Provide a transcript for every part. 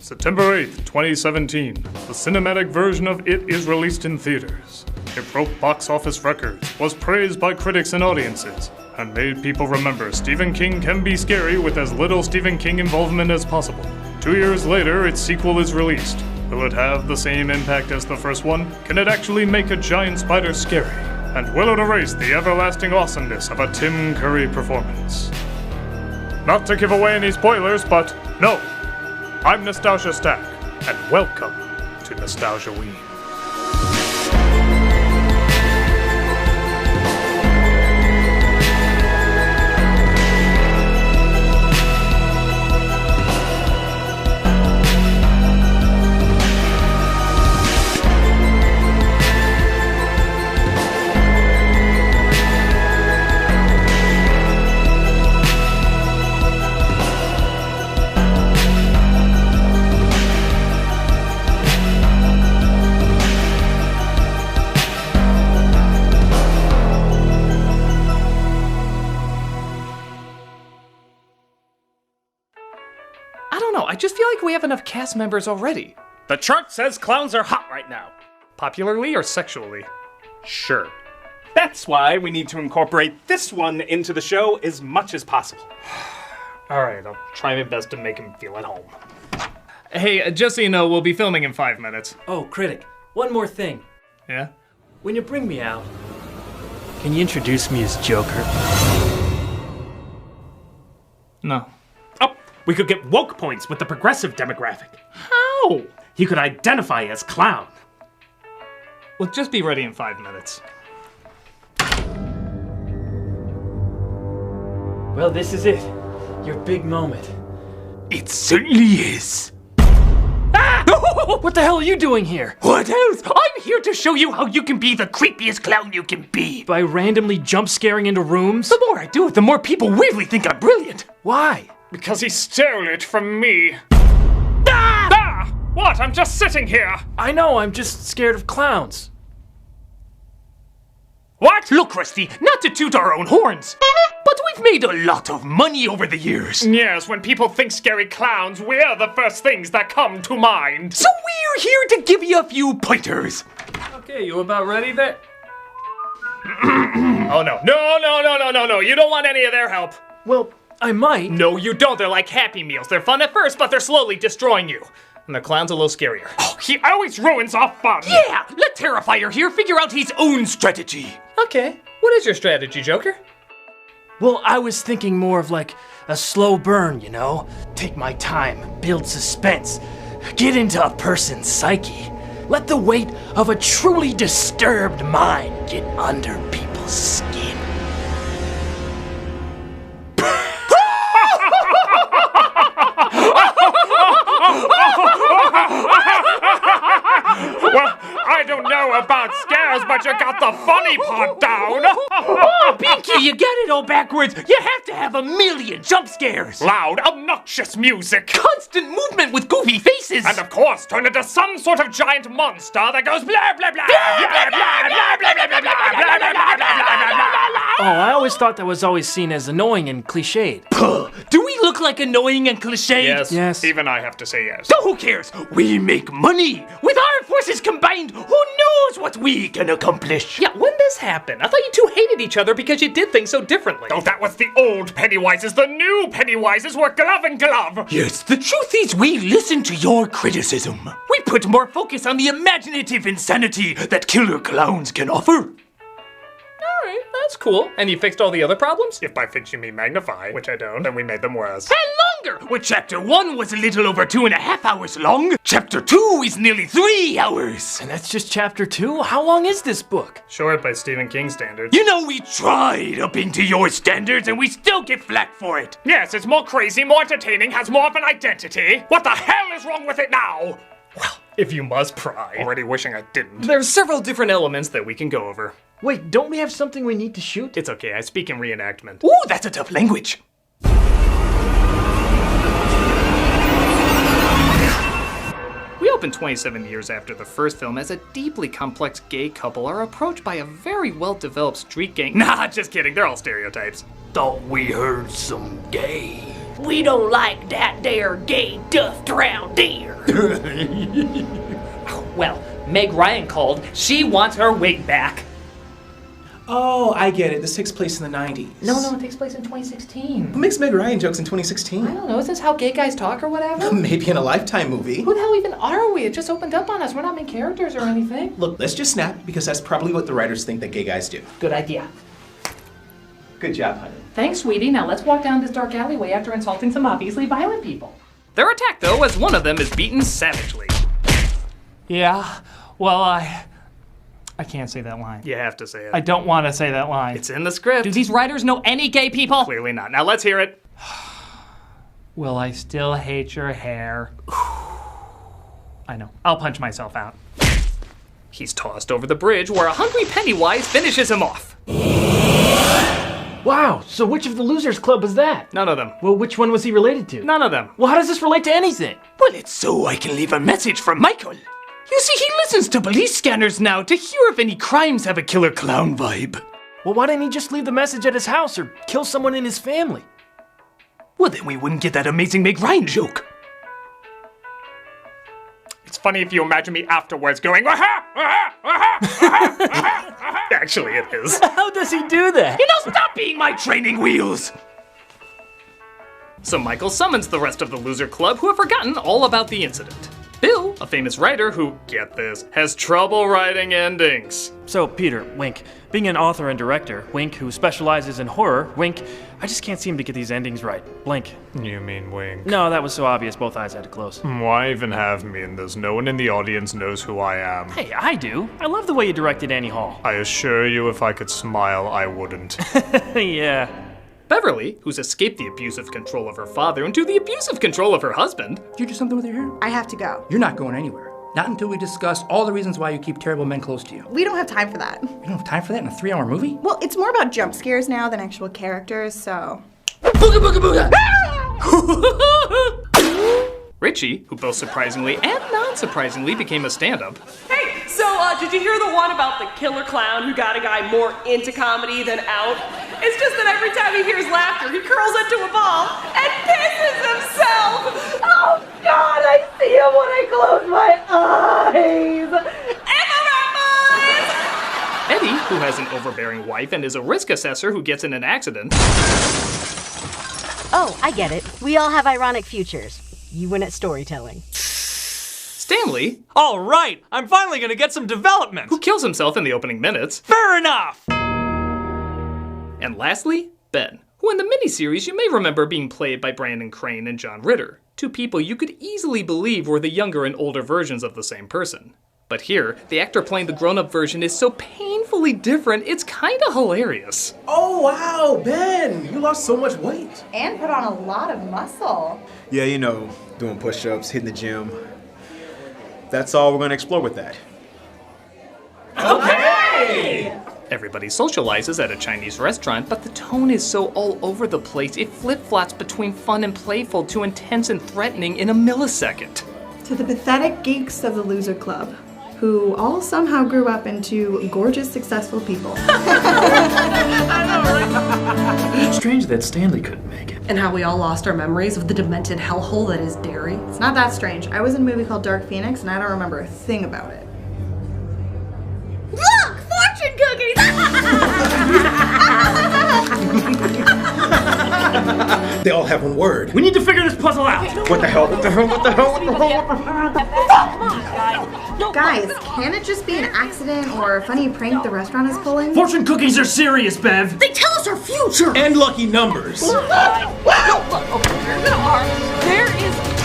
September 8th, 2017, the cinematic version of It is released in theaters. It broke box office records, was praised by critics and audiences, and made people remember Stephen King can be scary with as little Stephen King involvement as possible. 2 years later, its sequel is released. Will it have the same impact as the first one? Can it actually make a giant spider scary? And will it erase the everlasting awesomeness of a Tim Curry performance? Not to give away any spoilers, but no! I'm Nostalgia Stack, and welcome to Nostalgia Ween. I just feel like we have enough cast members already. The chart says clowns are hot right now. Popularly or sexually? Sure. That's why we need to incorporate this one into the show as much as possible. Alright, I'll try my best to make him feel at home. Hey, just so you know, we'll be filming in 5 minutes. Oh, Critic, one more thing. Yeah? When you bring me out, can you introduce me as Joker? No. Oh, we could get woke points with the progressive demographic. How? You could identify as clown. Well, just be ready in 5 minutes. Well, this is it. Your big moment. It certainly is. Ah! What the hell are you doing here? What else? I'm here to show you how you can be the creepiest clown you can be. By randomly jump scaring into rooms? The more I do it, the more people weirdly think I'm brilliant. Why? Because he stole it from me. Ah! Ah! What? I'm just sitting here. I know, I'm just scared of clowns. What? Look, Rusty, not to toot our own horns, but we've made a lot of money over the years. Yes, when people think scary clowns, we're the first things that come to mind. So we're here to give you a few pointers. Okay, you about ready there? Oh no. No, you don't want any of their help. Well, I might. No, you don't. They're like Happy Meals. They're fun at first, but they're slowly destroying you. And the clown's a little scarier. Oh, he always ruins our fun. Yeah, let Terrifier here figure out his own strategy. Okay, what is your strategy, Joker? Well, I was thinking more of like a slow burn, you know? Take my time, build suspense, get into a person's psyche. Let the weight of a truly disturbed mind get under people's skin. Well, I don't know about scares, but you got the funny part down. Oh, Pinky, you got it all backwards. You have to have a million jump scares. Loud, obnoxious music. Constant movement with goofy faces. And of course, turn into some sort of giant monster that goes blah, blah, blah, blah, blah, blah, blah, blah, blah, blah, blah, blah, blah, blah, blah. Oh, I always thought that was always seen as annoying and cliched. Do we look like annoying and cliched? Yes. Even I have to say yes. So who cares? We make money. With our forces combined, who knows what we can accomplish? Yeah, when this happened? I thought you two hated each other because you did things so differently. Oh, that was the old Pennywises. The new Pennywises were glove and glove. Yes, the truth is we listen to your criticism. We put more focus on the imaginative insanity that killer clowns can offer. Alright, that's cool. And you fixed all the other problems? If by fix you mean magnify, which I don't, then we made them worse. And longer! Where chapter 1 was a little over 2.5 hours long, chapter 2 is nearly 3 hours. And that's just chapter 2? How long is this book? Short by Stephen King standards. You know, we tried upping to your standards and we still get flack for it. Yes, it's more crazy, more entertaining, has more of an identity. What the hell is wrong with it now? Well, if you must pry. Already wishing I didn't. There's several different elements that we can go over. Wait, don't we have something we need to shoot? It's okay, I speak in reenactment. Ooh, that's a tough language. We open 27 years after the first film as a deeply complex gay couple are approached by a very well-developed street gang. Nah, just kidding, they're all stereotypes. Thought we heard some gays. We don't like that there gay duffed round here. Well, Meg Ryan called. She wants her wig back. Oh, I get it. This takes place in the 90s. No, it takes place in 2016. Who makes Meg Ryan jokes in I 2016? don't know, is this how gay guys talk or whatever? Maybe in a Lifetime movie. Who the hell even are we? It just opened up on us. We're not main characters or anything. Look, let's just snap, because that's probably what the writers think that gay guys do. Good idea. Good job, honey. Thanks, sweetie. Now let's walk down this dark alleyway after insulting some obviously violent people. They're attacked, though, as one of them is beaten savagely. Yeah, well, I can't say that line. You have to say it. I don't want to say that line. It's in the script. Do these writers know any gay people? Clearly not. Now let's hear it. Will I still hate your hair? I know. I'll punch myself out. He's tossed over the bridge where a hungry Pennywise finishes him off. Wow, so which of the Losers Club was that? None of them. Well, which one was he related to? None of them. Well, how does this relate to anything? Well, it's so I can leave a message for Michael. You see, he listens to police scanners now to hear if any crimes have a killer clown vibe. Well, why didn't he just leave the message at his house or kill someone in his family? Well, then we wouldn't get that amazing Meg Ryan joke. It's funny if you imagine me afterwards going, aha, aha, aha, aha, aha, aha. Actually, it is. How does he do that? You know, stop being my training wheels. So Michael summons the rest of the Loser Club who have forgotten all about the incident. Bill, a famous writer who, get this, has trouble writing endings. So, Peter, Wink, being an author and director, Wink, who specializes in horror, Wink, I just can't seem to get these endings right. Blink. You mean Wink? No, that was so obvious both eyes had to close. Why even have me in this? No one in the audience knows who I am. Hey, I do. I love the way you directed Annie Hall. I assure you, if I could smile, I wouldn't. Yeah. Beverly, who's escaped the abusive control of her father into the abusive control of her husband. Did you do something with your hair? I have to go. You're not going anywhere. Not until we discuss all the reasons why you keep terrible men close to you. We don't have time for that. You don't have time for that in a 3-hour movie? Well, it's more about jump scares now than actual characters, so... Booga booga booga! Richie, who both surprisingly and non-surprisingly became a stand-up. Hey, so did you hear the one about the killer clown who got a guy more into comedy than out? It's just that every time he hears laughter, he curls into a ball and pisses himself. Oh God, I see him when I close my eyes. Eddie, who has an overbearing wife and is a risk assessor who gets in an accident. Oh, I get it. We all have ironic futures. You win at storytelling. Stanley, All right, I'm finally gonna get some development. who kills himself in the opening minutes. Fair enough. And lastly, Ben, who in the miniseries you may remember being played by Brandon Crane and John Ritter, two people you could easily believe were the younger and older versions of the same person. But here, the actor playing the grown-up version is so painfully different, it's kinda hilarious. Oh, wow, Ben, you lost so much weight. And put on a lot of muscle. Yeah, you know, doing push-ups, hitting the gym. That's all we're gonna explore with that. Okay! Everybody socializes at a Chinese restaurant, but the tone is so all over the place, it flip-flops between fun and playful to intense and threatening in a millisecond. To the pathetic geeks of the Loser Club, who all somehow grew up into gorgeous, successful people. Strange that Stanley couldn't make it. And how we all lost our memories of the demented hellhole that is Derry. It's not that strange. I was in a movie called Dark Phoenix, and I don't remember a thing about it. Look! Fortune cookies! They all have one word. We need to figure this puzzle out. What the hell? What the hell? What the hell? What the hell? Guys, can it just be an accident or a funny prank the restaurant is pulling? Fortune cookies are serious, Bev. They tell us our future! And lucky numbers. There is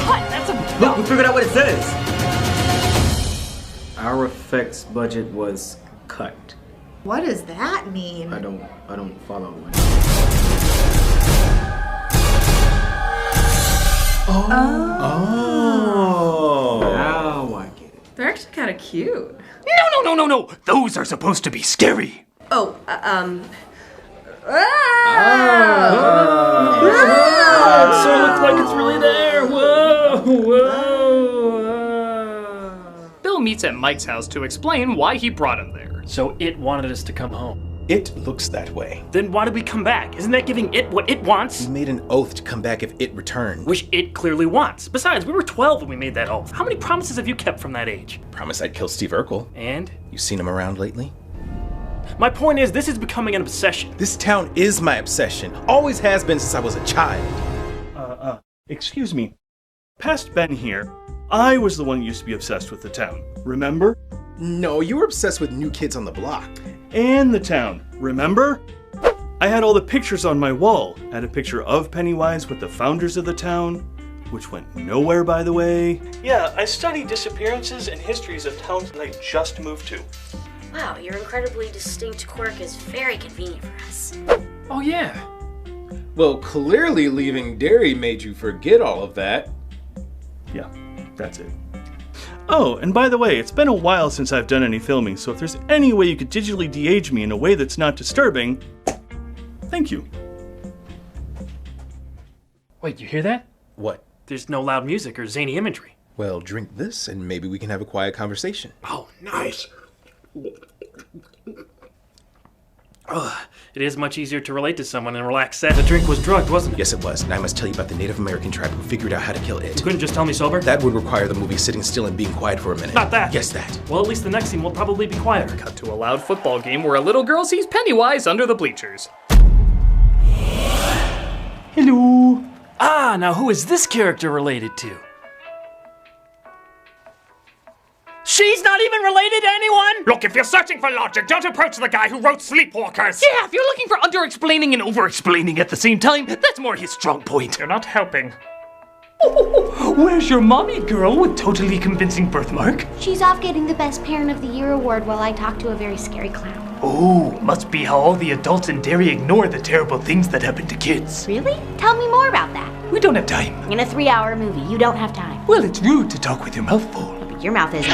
cut. That's a Look, we figured out what it says. Our effects budget was cut. What does that mean? I don't follow it. Oh. Now I get it. They're actually kind of cute. No. Those are supposed to be scary. Oh, So it looks like it's really there. Whoa. Bill meets at Mike's house to explain why he brought him there. So it wanted us to come home. It looks that way. Then why did we come back? Isn't that giving it what it wants? We made an oath to come back if it returned. Which it clearly wants. Besides, we were 12 when we made that oath. How many promises have you kept from that age? Promise I'd kill Steve Urkel. And? You seen him around lately? My point is, this is becoming an obsession. This town is my obsession. Always has been since I was a child. Excuse me. Past Ben here, I was the one who used to be obsessed with the town. Remember? No, you were obsessed with New Kids on the Block. And the town. Remember? I had all the pictures on my wall. I had a picture of Pennywise with the founders of the town, which went nowhere, by the way. Yeah, I study disappearances and histories of towns that I just moved to. Wow, your incredibly distinct quirk is very convenient for us. Oh yeah. Well, clearly leaving Derry made you forget all of that. Yeah, that's it. Oh, and by the way, it's been a while since I've done any filming, so if there's any way you could digitally de-age me in a way that's not disturbing, thank you. Wait, you hear that? What? There's no loud music or zany imagery. Well, drink this and maybe we can have a quiet conversation. Oh, nice. It is much easier to relate to someone and relax sad. The drink was drugged, wasn't it? Yes, it was. And I must tell you about the Native American tribe who figured out how to kill it. You couldn't just tell me sober? That would require the movie sitting still and being quiet for a minute. Not that. Yes, that. Well, at least the next scene will probably be quieter. Cut to a loud football game where a little girl sees Pennywise under the bleachers. Hello. Ah, now who is this character related to? She's not even related to anyone! Look, if you're searching for logic, don't approach the guy who wrote Sleepwalkers! Yeah, if you're looking for under-explaining and over-explaining at the same time, that's more his strong point. You're not helping. Where's your mommy, girl, with totally convincing birthmark? She's off getting the Best Parent of the Year award while I talk to a very scary clown. Oh, must be how all the adults in Derry ignore the terrible things that happen to kids. Really? Tell me more about that. We don't have time. In a 3-hour movie, you don't have time. Well, it's rude to talk with your mouth full. But your mouth isn't.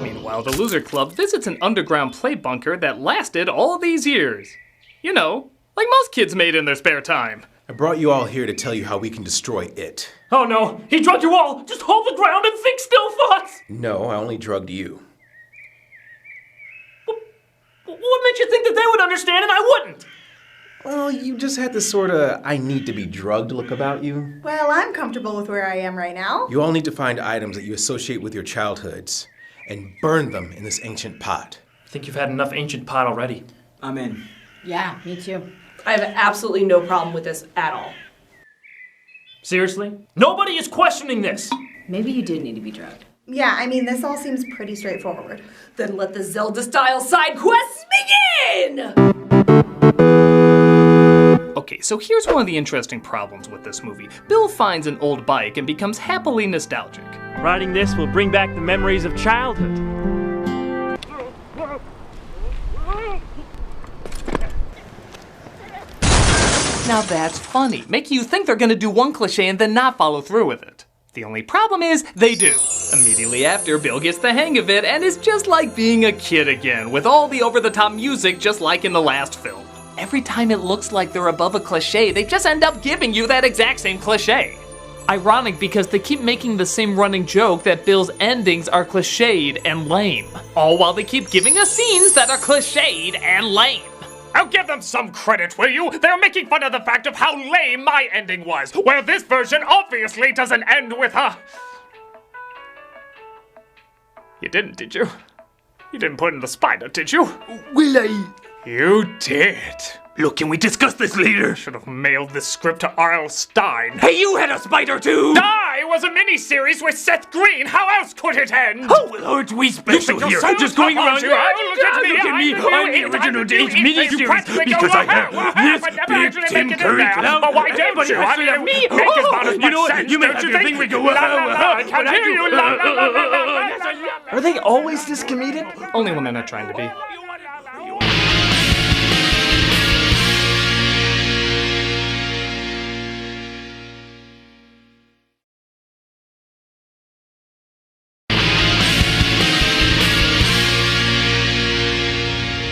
Meanwhile, the Loser Club visits an underground play bunker that lasted all these years. You know, like most kids made in their spare time. I brought you all here to tell you how we can destroy it. Oh no, he drugged you all! Just hold the ground and think still, thoughts! No, I only drugged you. What made you think that they would understand and I wouldn't? Well, you just had this sort of I need to be drugged look about you. Well, I'm comfortable with where I am right now. You all need to find items that you associate with your childhoods and burn them in this ancient pot. I think you've had enough ancient pot already. I'm in. Yeah, me too. I have absolutely no problem with this at all. Seriously? Nobody is questioning this! Maybe you did need to be drugged. Yeah, I mean, this all seems pretty straightforward. Then let the Zelda-style side quests begin! Okay, so here's one of the interesting problems with this movie. Bill finds an old bike and becomes happily nostalgic. Riding this will bring back the memories of childhood. Now that's funny, making you think they're gonna do one cliche and then not follow through with it. The only problem is, they do. Immediately after, Bill gets the hang of it and is just like being a kid again, with all the over-the-top music just like in the last film. Every time it looks like they're above a cliche, they just end up giving you that exact same cliche. Ironic because they keep making the same running joke that Bill's endings are cliched and lame. All while they keep giving us scenes that are cliched and lame. I'll give them some credit, will you? They're making fun of the fact of how lame my ending was, where this version obviously doesn't end with a... You didn't, did you? You didn't put in the spider, did you? Will I? You did. Look, can we discuss this later? Should have mailed this script to R.L. Stein. Hey, you had a spider too! Die was a miniseries with Seth Green. How else could it end? Oh, well, aren't we special here? I'm just going around you. Look at me. I'm the original Dave miniseries because I have this big Tim Curry clown. But why don't you? I mean, me? You know what? You may have your thing. We go, I can't hear you. Are they always this comedic? Only when they're not trying to be.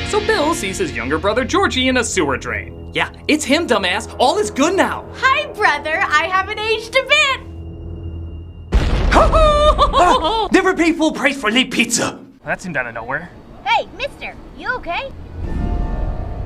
So Bill sees his younger brother Georgie in a sewer drain. Yeah, it's him, dumbass. All is good now. Hi, brother. I haven't aged a bit. Never pay full price for late pizza. That seemed out of nowhere. Hey, mister, you okay?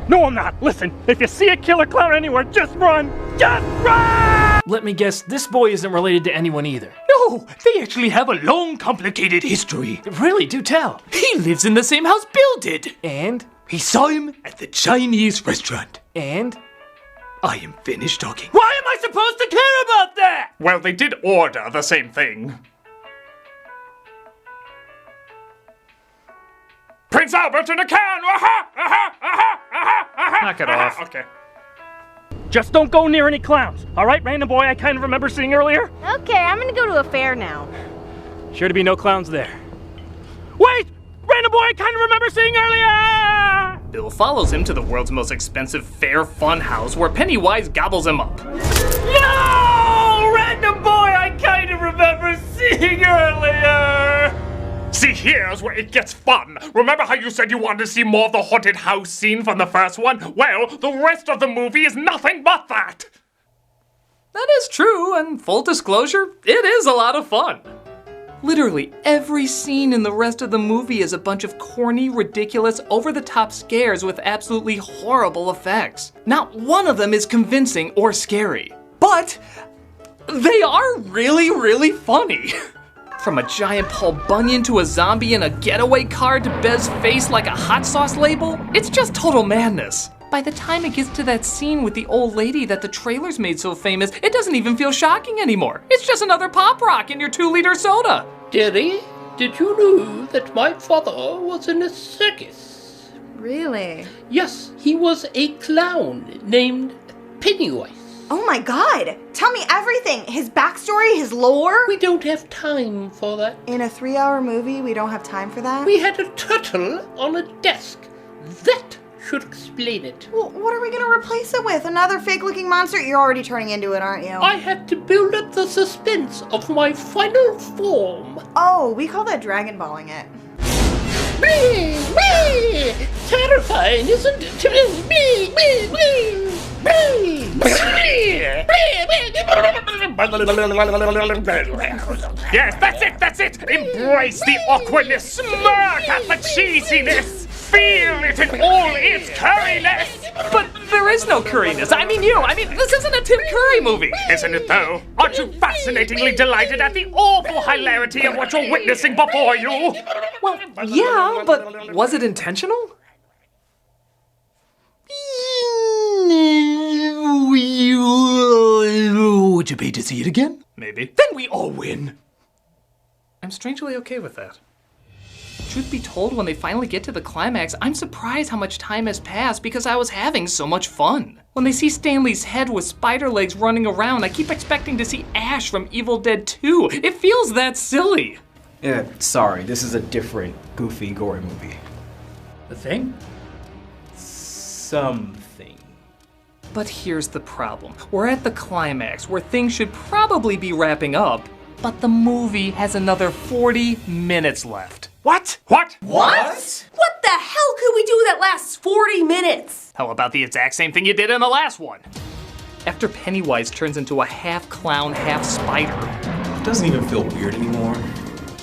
No, I'm not. Listen, if you see a killer clown anywhere, just run! Just run! Let me guess, this boy isn't related to anyone either. No, they actually have a long, complicated history. Really? Do tell. He lives in the same house Bill did. And? He saw him at the Chinese restaurant. And? I am finished talking. Why am I supposed to care about that? Well, they did order the same thing. Prince Albert in a can! Knock it off. Okay. Just don't go near any clowns, all right, random boy I kind of remember seeing earlier? Okay, I'm gonna go to a fair now. Sure to be no clowns there. Wait! Random boy I kind of remember seeing earlier! Bill follows him to the world's most expensive fair fun house where Pennywise gobbles him up. No! Random boy I kind of remember seeing earlier! See, here's where it gets fun. Remember how you said you wanted to see more of the haunted house scene from the first one? Well, the rest of the movie is nothing but that. That is true, and full disclosure, it is a lot of fun. Literally every scene in the rest of the movie is a bunch of corny, ridiculous, over-the-top scares with absolutely horrible effects. Not one of them is convincing or scary, but they are really, really funny. From a giant Paul Bunyan to a zombie in a getaway car to Bez's face like a hot sauce label, it's just total madness. By the time it gets to that scene with the old lady that the trailers made so famous, it doesn't even feel shocking anymore. It's just another pop rock in your 2-liter soda. Dearie, did you know that my father was in a circus? Really? Yes, he was a clown named Pennywise. Oh my god! Tell me everything! His backstory, his lore? We don't have time for that. In a 3-hour movie, we don't have time for that? We had a turtle on a desk. That should explain it. Well, what are we gonna replace it with? Another fake-looking monster? You're already turning into it, aren't you? I had to build up the suspense of my final form. Oh, we call that Dragon Balling it. Wee! Wee! Terrifying, isn't it? Wee! Wee! Wee! Yes, that's it! Embrace the awkwardness, smirk at the cheesiness, feel it in all its curriness! But there is no curriness. I mean, this isn't a Tim Curry movie. Isn't it though? Aren't you fascinatingly delighted at the awful hilarity of what you're witnessing before you? Well, yeah, but was it intentional? Would you pay to see it again? Maybe. Then we all win. I'm strangely okay with that. Truth be told, when they finally get to the climax, I'm surprised how much time has passed because I was having so much fun. When they see Stanley's head with spider legs running around, I keep expecting to see Ash from Evil Dead 2. It feels that silly. Yeah, sorry, this is a different, goofy, gory movie. The Thing? Something. But here's the problem. We're at the climax where things should probably be wrapping up, but the movie has another 40 minutes left. What? What? What? What the hell could we do that lasts 40 minutes? How about the exact same thing you did in the last one? After Pennywise turns into a half clown, half spider. It doesn't even feel weird anymore.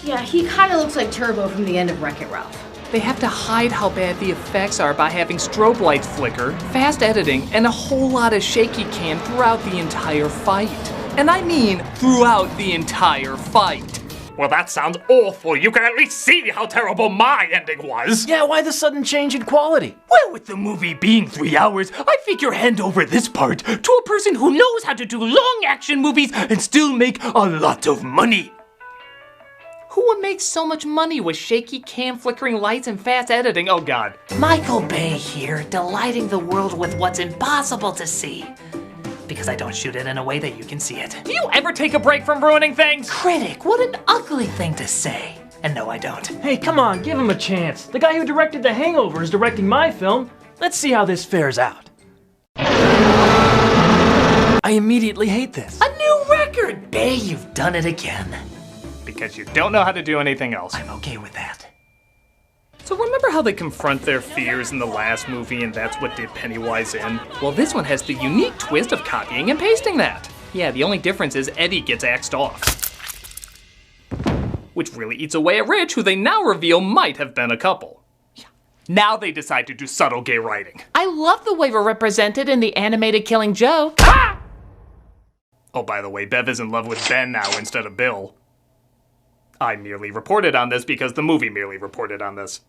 Yeah, he kind of looks like Turbo from the end of Wreck-It Ralph. They have to hide how bad the effects are by having strobe lights flicker, fast editing, and a whole lot of shaky cam throughout the entire fight. And I mean throughout the entire fight. Well, that sounds awful. You can at least see how terrible my ending was. Yeah, why the sudden change in quality? Well, with the movie being 3 hours, I figure hand over this part to a person who knows how to do long action movies and still make a lot of money. Who would make so much money with shaky cam flickering lights and fast editing? Oh god. Michael Bay here, delighting the world with what's impossible to see. Because I don't shoot it in a way that you can see it. Do you ever take a break from ruining things? Critic, what an ugly thing to say. And no, I don't. Hey, come on, give him a chance. The guy who directed The Hangover is directing my film. Let's see how this fares out. I immediately hate this. A new record! Bay, you've done it again. Because you don't know how to do anything else. I'm okay with that. So remember how they confront their fears in the last movie and that's what did Pennywise in? Well, this one has the unique twist of copying and pasting that. Yeah, the only difference is Eddie gets axed off. Which really eats away at Rich, who they now reveal might have been a couple. Yeah, Now they decide to do subtle gay writing. I love the way we're represented in the animated Killing Joke. Oh, by the way, Bev is in love with Ben now instead of Bill. I merely reported on this because the movie merely reported on this.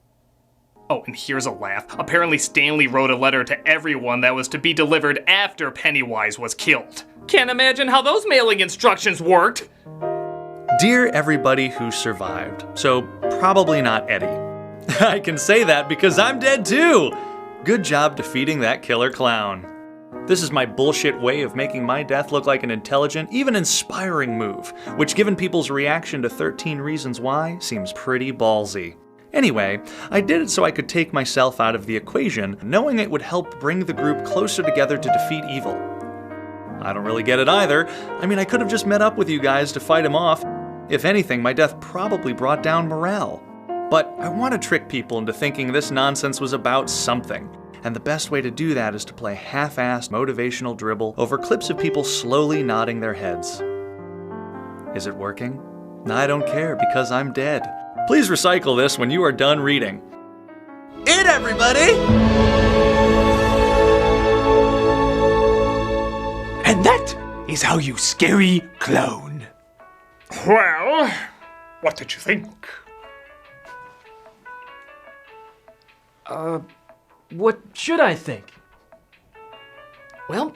Oh, and here's a laugh. Apparently Stanley wrote a letter to everyone that was to be delivered after Pennywise was killed. Can't imagine how those mailing instructions worked. Dear everybody who survived, so probably not Eddie. I can say that because I'm dead too! Good job defeating that killer clown. This is my bullshit way of making my death look like an intelligent, even inspiring move, which given people's reaction to 13 Reasons Why, seems pretty ballsy. Anyway, I did it so I could take myself out of the equation, knowing it would help bring the group closer together to defeat evil. I don't really get it either. I mean, I could have just met up with you guys to fight him off. If anything, my death probably brought down morale. But I want to trick people into thinking this nonsense was about something. And the best way to do that is to play half-assed motivational dribble over clips of people slowly nodding their heads. Is it working? I don't care because I'm dead. Please recycle this when you are done reading. It, everybody! And that is how you scary clown. Well, what did you think? What should I think? Well,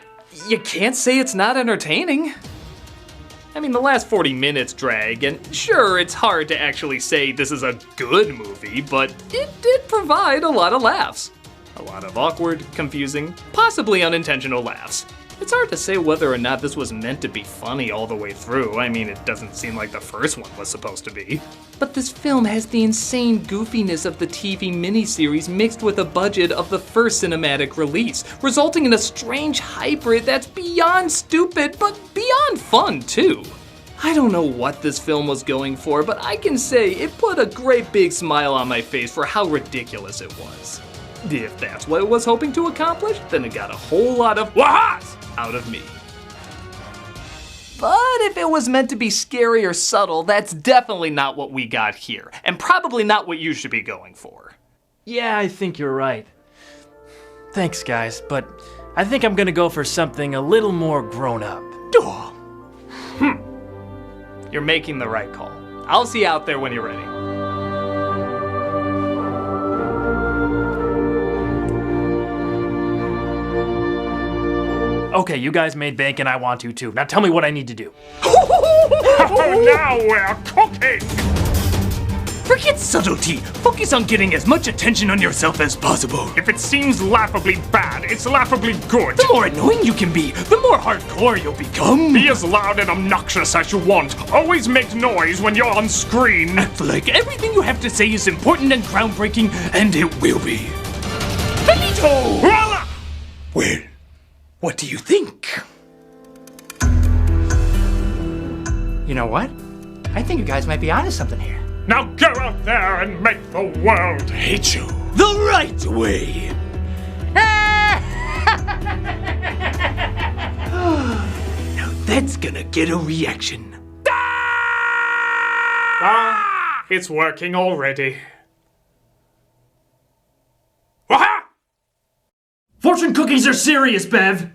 you can't say it's not entertaining. I mean, the last 40 minutes drag, and sure, it's hard to actually say this is a good movie, but it did provide a lot of laughs. A lot of awkward, confusing, possibly unintentional laughs. It's hard to say whether or not this was meant to be funny all the way through. I mean, it doesn't seem like the first one was supposed to be. But this film has the insane goofiness of the TV miniseries mixed with a budget of the first cinematic release, resulting in a strange hybrid that's beyond stupid, but beyond fun, too. I don't know what this film was going for, but I can say it put a great big smile on my face for how ridiculous it was. If that's what it was hoping to accomplish, then it got a whole lot of wahas out of me. But if it was meant to be scary or subtle, that's definitely not what we got here, and probably not what you should be going for. Yeah, I think you're right. Thanks, guys, but I think I'm gonna go for something a little more grown up. You're making the right call. I'll see you out there when you're ready. Okay, you guys made bank and I want to too. Now tell me what I need to do. Now we're cooking! Forget subtlety. Focus on getting as much attention on yourself as possible. If it seems laughably bad, it's laughably good. The more annoying you can be, the more hardcore you'll become. Be as loud and obnoxious as you want. Always make noise when you're on screen. Act like everything you have to say is important and groundbreaking, and it will be. Benito! Voila! Well, what do you think? You know what? I think you guys might be onto something here. Now go out there and make the world hate you. The right way! Now that's gonna get a reaction. It's working already. Fortune cookies are serious, Bev!